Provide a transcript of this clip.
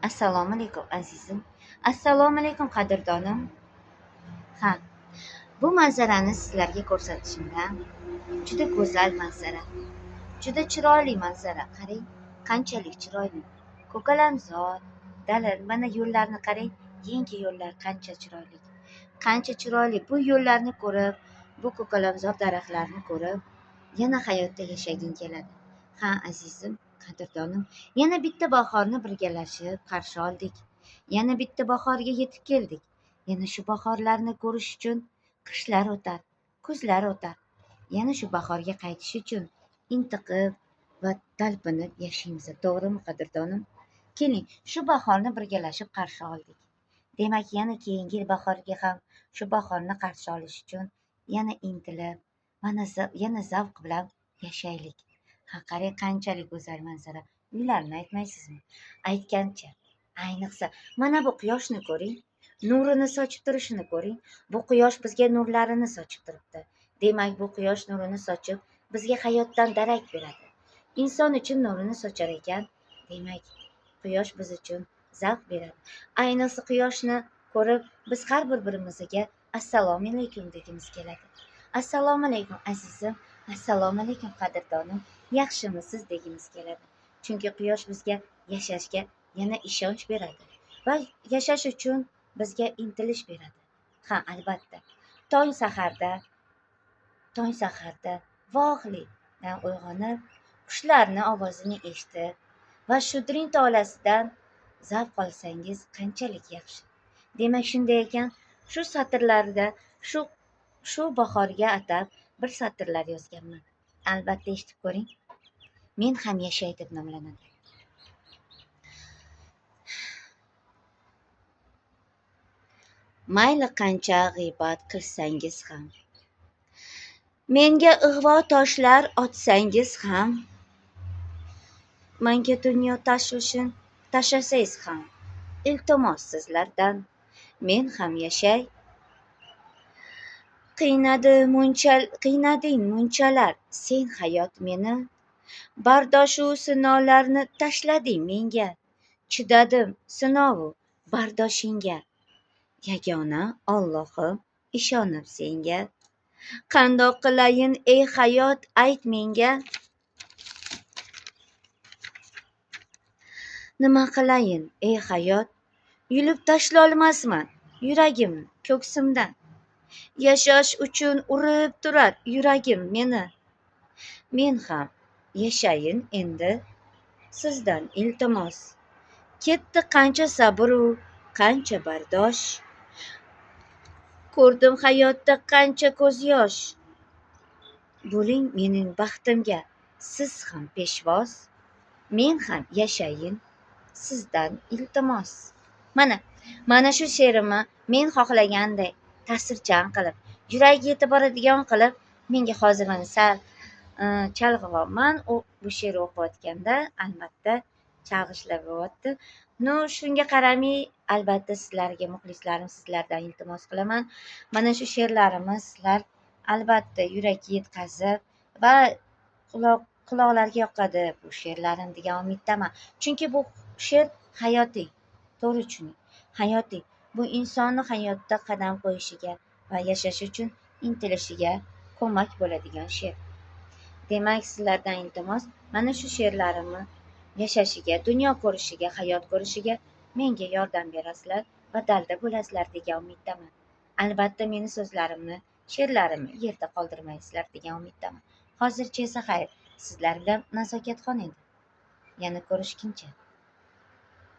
Assalomu alaykum azizim. Assalomu alaykum qadrdonim. Ha, bu manzarani sizlarga ko'rsatishimdan juda go'zal manzara, juda chiroyli manzara. Qarang, qanchalik chiroyli. Ko'kalamzor, dala, mana yo'llarni qarang, yangi yo'llar qancha chiroyli. Qancha chiroyli. Bu yo'llarni ko'rib, bu ko'kalamzor daraxtlarni ko'rib, yana hayotda yashaging keladi. Ha, azizim, qadrdonim, yana bitta bahorni birgalashib qarshi oldik. Yana bitta bahorga yetib keldik. Yana shu bahorlarni ko'rish uchun qishlar o'tar, kuzlar o'tar. Yana shu bahorga qaytish uchun intiqib va talpinib yashaymiz. To'g'rimi, qadrdonim? Keling, shu bahorni birgalashib qarshi oldik. Demak, yana keyingi bahorga ham shu bahorni qarshi olish uchun yana intilib, yana zavq bilan yashaylik. Ha, qarang, qanchalik go'zal manzara. Uylarni aytmaysizmi? Aytgancha. Ayniqsa, mana bu quyoshni ko'ring. Nurini sochib turishini ko'ring. Bu quyosh bizga nurlarini sochib turibdi. Demak, bu quyosh nurini sochib bizga hayotdan darak beradi. Inson uchun nurini sochar ekan, demak, quyosh biz uchun zavq beradi. Ayniqsa quyoshni ko'rib biz har bir-birimizga assalomu alaykum degimiz keladi. Assalomu alaykum azizim, assalomu alaykum qadrdonim, yaxshimisiz degimiz keladi. Chunki quyosh bizga yashashga yana ishonch beradi va yashash uchun bizga intilish beradi. Ha, albatta. Tong saharda vohlikdan uyg'onib, qushlarni ovozini eshitib va shudring tolasidan zavq olsangiz qanchalik yaxshi. Demak, shunday ekan, shu satrlarda shu bahorga atab bir satrlar yozganman. Albatta eshitib ko'ring. Men ham yashay deb nomlanadi. Mayli qancha g'iybat qilsangiz ham, menga ig'vo toshlar otsangiz ham, menga dunyo tashvishin tashlasangiz ham, iltimos sizlardan men ham yashay. Qiynading munchalar sen hayot meni, bardoshu sinovlarni tashlading menga, chidadim sinovu bardoshingga, yagona Allohim ishonib senga. Qandoq qilayin ey hayot, ayt menga, nima qilayin ey hayot, yulib tashlolmasman yuragimni ko'ksimdan. Yashash uchun urib turar yuragim meni. Men ham yashayin endi sizdan iltimos. Ketdi qancha sabru, qancha bardosh. Ko'rdim hayotda qancha ko'z yosh. Bo'ling mening baxtimga siz ham peshvoz. Men ham yashayin sizdan iltimos. Mana shu she'rimni men xohlaganday ta'sirchan qilib, yuragiga yetib boradigan qilib, menga hozir mana sal chalg'iyapman. Bu she'rni o'qiyotganda albatta chalg'ishlar bo'lyapti. Shunga qaramay, albatta sizlarga, muxlislarim, sizlardan iltimos qilaman. Mana shu she'rlarimni sizlar albatta yurakka yetkazib va quloqlarga yoqadi bu she'rlarim degan umiddaman. Chunki bu she'r hayotiy. To'g'ri tushuning. Hayotiy. Bu insonni hayotda qadam qo'yishiga va yashash uchun intilishiga ko'mak bo'ladigan she'r. Demak, sizlardan iltimos, mana shu she'rlarimni yashashiga, dunyo ko'rishiga, hayot ko'rishiga menga yordam berasizlar va dalda bo'lasizlar degan umiddaman. Albatta meni so'zlarimni, she'rlarimni yerda qoldirmaysizlar degan umiddaman. Hozircha esa xayr, sizlar bilan nazokatxon edi. Yana ko'rishguncha.